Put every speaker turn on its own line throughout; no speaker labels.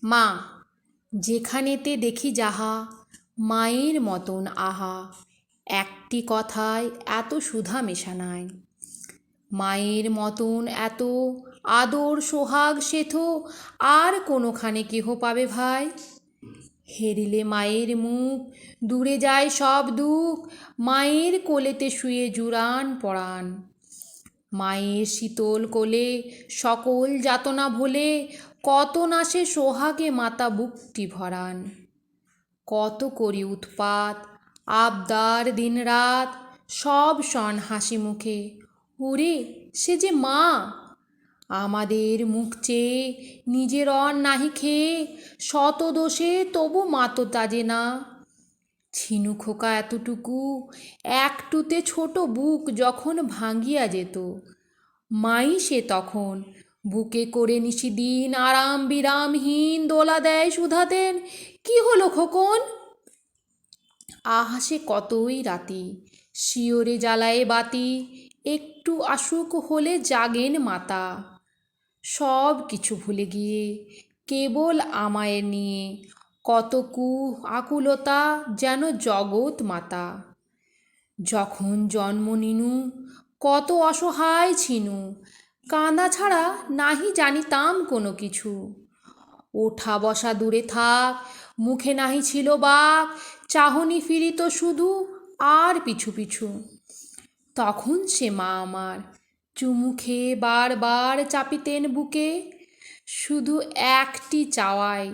মা, যেখানেতে দেখি যাহা, মায়ের মতন আহা, একটি কথায় এত সুধা মেশা নাই। মায়ের মতন এত আদর সোহাগ সেথ আর কোনোখানে কেহ পাবে ভাই। হেরিলে মায়ের মুখ, দূরে যায় সব দুঃখ, মায়ের কোলেতে শুয়ে জুড়ান পরাণ। মায়ের শীতল কোলে সকল যাতনা ভোলে, কত না সে সোহাগে মাতা বুকটি ভরান। কত করি উৎপাত আবদার দিনরাত, সব শন হাসি মুখে, ওরে সে যে মা। আমাদের মুখ চেয়ে নিজের অন নাহি খেয়ে, শত দোষে তবু মা তো তাজে না। ছিনু খোকা এতটুকু একটুতে ছোট বুক যখন ভাঙ্গিয়া যেত, মাই সে তখন বুকে করে নিশিদিন আরাম বিরামহীন দোলা দেয় সুধা দেন। কি হলো খোকন? আহা সে কতই রাতি, শিওরে জ্বালায়ে বাতি, একটু আসুক হলে জাগেন মাতা। সব কিছু ভুলে গিয়ে কেবল আমায় নিয়ে, কত আকুলতা যেন জগৎ মাতা। যখন জন্ম নিনু কত অসহায় ছিনু, কাঁদা ছাড়া নাহি জানিতাম কোনো কিছু। ওঠা বসা দূরে থাক, মুখে নাহি ছিল বাক, চাহনি ফিরিত শুধু আর পিছু পিছু। তখন সে মা আমার চুমু খেয়ে বারবার চাপিতেন বুকে, শুধু একটি চাওয়ায়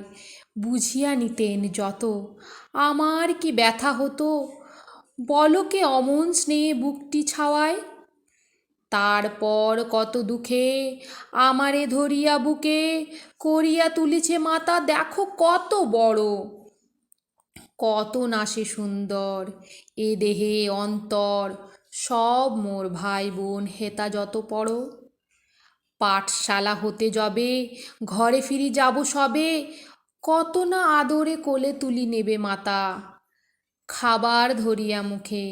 বুঝিয়া নিতেন যত আমার কি ব্যথা হতো, বলকে অমন স্নেহে বুকটি ছাওয়ায়। তারপর কত দুঃখে আমারে ধরিয়া বুকে, করিয়া তুলিছে মাতা দেখো কত বড়। কত না সে সুন্দর এ দেহে অন্তর, সব মোর ভাই বোন হেতা যত পড়। পাঠশালা হতে যবে ঘরে ফিরি যাব সবে, কত না আদরে কোলে তুলি নেবে মাতা। খাবার ধরিয়া মুখে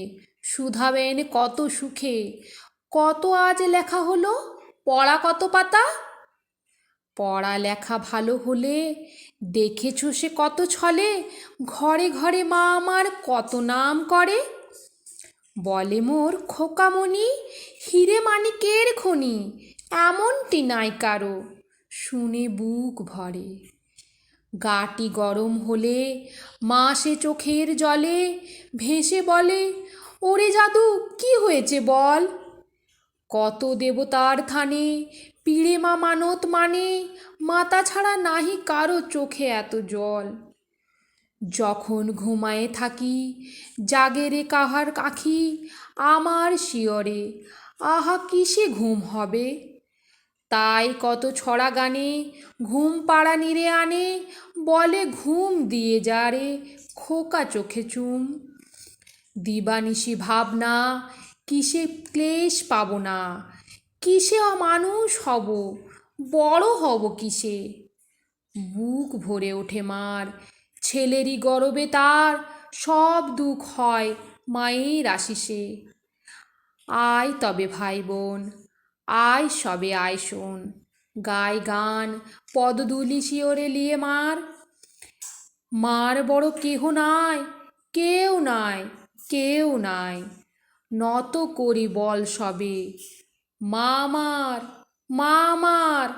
শুধাবেন কত সুখে, কত আজ লেখা হলো পড়া কত পাতা। পড়া লেখা ভালো হলে দেখেছ সে কত ছলে, ঘরে ঘরে মা আমার কত নাম করে। বলে মোর খোকামণি হীরে মানিকের খনি, এমনটি নাই কারো, শুনে বুক ভরে। গাটি গরম হলে মা সে চোখের জলে ভেসে বলে, ওরে জাদু কি হয়েছে বল। কত দেবতার থানে পীড়ে মা মানত মানে, মাতা ছাড়া নাহি কারো চোখে এত জল। যখন ঘুমায়ে থাকি জাগে রে কাহার আঁখি, আমার শিয়রে আহা কিসে ঘুম হবে। তাই কত ছড়া গানে ঘুম পাড়া নিরে আনে, বলে ঘুম দিয়ে যা রে খোকা চোখে চুম। দিবানিশি ভাবনা কিসে ক্লেশ পাব না, কিসে মানুষ হব, বড় হব কিসে। বুক ভরে ওঠে মার, ছেলেরই গরবে তার, সব দুঃখ হয় মায়ের আশিসে। আয় তবে ভাই বোন, আয় সবে আয় শোন, গায় গান পদদুলি শিওরে লিয়ে মার। মার বড় কেহ নাই, কেউ নাই, কেউ নাই, নত করি বল সবে, মা আমার, মা আমার।